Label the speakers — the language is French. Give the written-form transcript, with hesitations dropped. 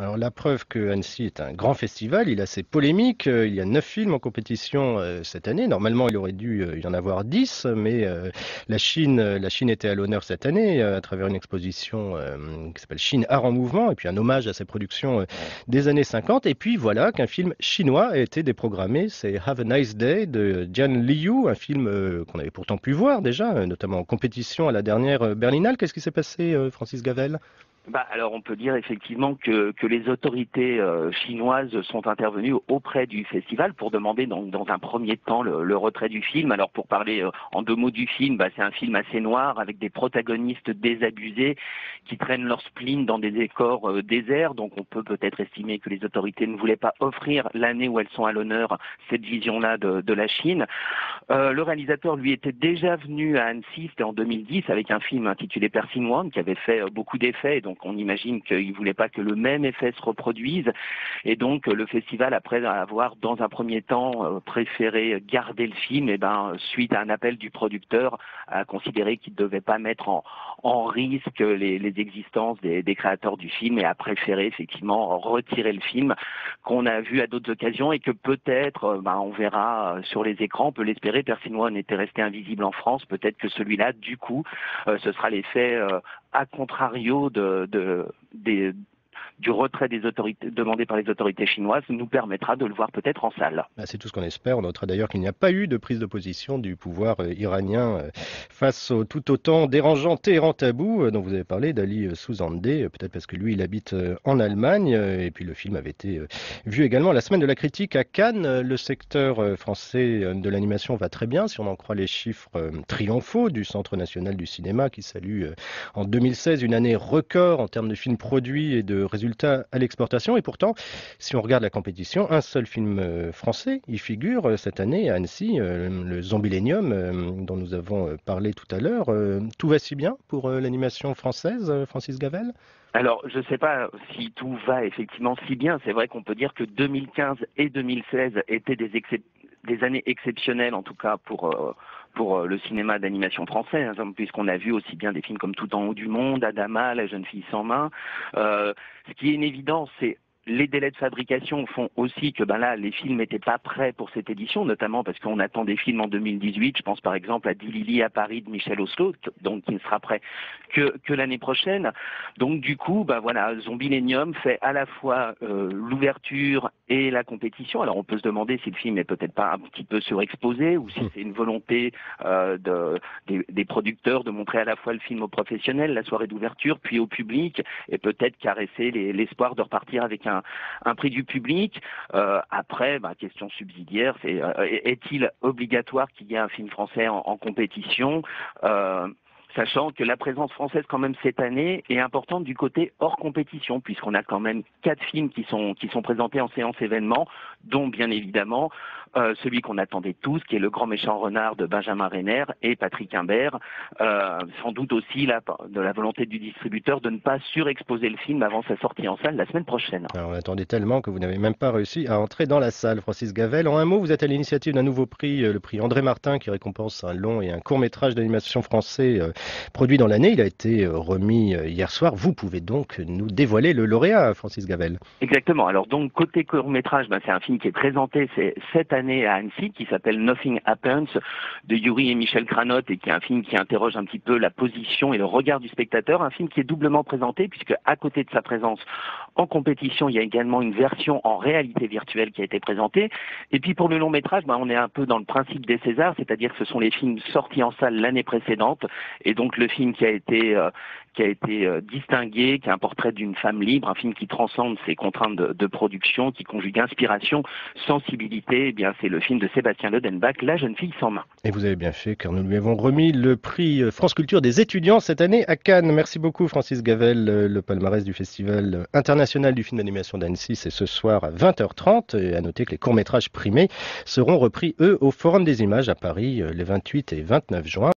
Speaker 1: Alors la preuve que Annecy est un grand festival, il a ses polémiques, il y a 9 films en compétition cette année. Normalement, il aurait dû y en avoir 10, mais la Chine était à l'honneur cette année à travers une exposition qui s'appelle Chine Art en Mouvement, et puis un hommage à ses productions des années 50. Et puis voilà qu'un film chinois a été déprogrammé, c'est Have a Nice Day de Jian Liu, un film qu'on avait pourtant pu voir déjà, notamment en compétition à la dernière Berlinale. Qu'est-ce qui s'est passé, Francis Gavel?
Speaker 2: Alors on peut dire effectivement que les autorités chinoises sont intervenues auprès du festival pour demander dans un premier temps le retrait du film. Alors pour parler en deux mots du film, c'est un film assez noir avec des protagonistes désabusés qui traînent leur spleen dans des décors déserts. Donc on peut peut-être estimer que les autorités ne voulaient pas offrir l'année où elles sont à l'honneur cette vision-là de la Chine. Le réalisateur lui était déjà venu à Annecy, c'était en 2010 avec un film intitulé Percy One qui avait fait beaucoup d'effets. Donc on imagine qu'il ne voulait pas que le même effet se reproduise. Et donc le festival, après avoir dans un premier temps préféré garder le film, suite à un appel du producteur, a considéré qu'il ne devait pas mettre en risque les existences des créateurs du film et a préféré effectivement retirer le film qu'on a vu à d'autres occasions et que peut-être on verra sur les écrans, on peut l'espérer. Percy One était resté invisible en France, peut-être que celui-là, du coup, ce sera l'effet à contrario du retrait des autorités demandé par les autorités chinoises nous permettra de le voir peut-être en salle.
Speaker 1: C'est tout ce qu'on espère. On notera d'ailleurs qu'il n'y a pas eu de prise de position du pouvoir iranien face au tout autant dérangeant Téhéran tabou dont vous avez parlé, d'Ali Souzandeh, peut-être parce que lui, il habite en Allemagne. Et puis le film avait été vu également la semaine de la critique à Cannes. Le secteur français de l'animation va très bien, si on en croit les chiffres triomphaux du Centre national du cinéma qui salue en 2016 une année record en termes de films produits et de résultats à l'exportation. Et pourtant, si on regarde la compétition, un seul film français y figure cette année à Annecy, le Zombilénium dont nous avons parlé tout à l'heure. Tout va si bien pour l'animation française, Francis Gavel?
Speaker 2: Alors, je ne sais pas si tout va effectivement si bien. C'est vrai qu'on peut dire que 2015 et 2016 étaient des années exceptionnelles, en tout cas pour le cinéma d'animation français, puisqu'on a vu aussi bien des films comme Tout en haut du monde, Adama, La jeune fille sans main. Ce qui est une évidence, c'est les délais de fabrication font aussi que là, les films n'étaient pas prêts pour cette édition, notamment parce qu'on attend des films en 2018. Je pense par exemple à Dilili à Paris de Michel Oslo, donc qui ne sera prêt que l'année prochaine. Donc du coup, Zombilénium fait à la fois l'ouverture et la compétition. Alors on peut se demander si le film est peut-être pas un petit peu surexposé ou si c'est une volonté des producteurs de montrer à la fois le film aux professionnels, la soirée d'ouverture, puis au public, et peut-être caresser l'espoir de repartir avec un prix du public. Après, question subsidiaire, c'est est-il obligatoire qu'il y ait un film français en compétition sachant que la présence française quand même cette année est importante du côté hors compétition, puisqu'on a quand même 4 films qui sont présentés en séance événement, dont bien évidemment celui qu'on attendait tous, qui est Le Grand Méchant Renard de Benjamin Renner et Patrick Imbert, sans doute aussi de la volonté du distributeur de ne pas surexposer le film avant sa sortie en salle la semaine prochaine.
Speaker 1: Alors, on attendait tellement que vous n'avez même pas réussi à entrer dans la salle, Francis Gavel. En un mot, vous êtes à l'initiative d'un nouveau prix, le prix André Martin, qui récompense un long et un court métrage d'animation français produit dans l'année. Il a été remis hier soir. Vous pouvez donc nous dévoiler le lauréat, Francis Gavel.
Speaker 2: Exactement. Alors donc côté court métrage, c'est un film qui est présenté cette année à Annecy, qui s'appelle Nothing Happens de Yuri et Michel Cranotte, et qui est un film qui interroge un petit peu la position et le regard du spectateur. Un film qui est doublement présenté puisque à côté de sa présence en compétition, il y a également une version en réalité virtuelle qui a été présentée. Et puis pour le long métrage, on est un peu dans le principe des Césars, c'est-à-dire que ce sont les films sortis en salle l'année précédente, et donc le film qui a été distingué, qui est un portrait d'une femme libre, un film qui transcende ses contraintes de production, qui conjugue inspiration, sensibilité. C'est le film de Sébastien Lodenbach, La jeune fille sans main.
Speaker 1: Et vous avez bien fait, car nous lui avons remis le prix France Culture des étudiants cette année à Cannes. Merci beaucoup, Francis Gavel. Le palmarès du Festival international du film d'animation d'Annecy, c'est ce soir à 20h30. Et à noter que les courts-métrages primés seront repris, eux, au Forum des images à Paris les 28 et 29 juin.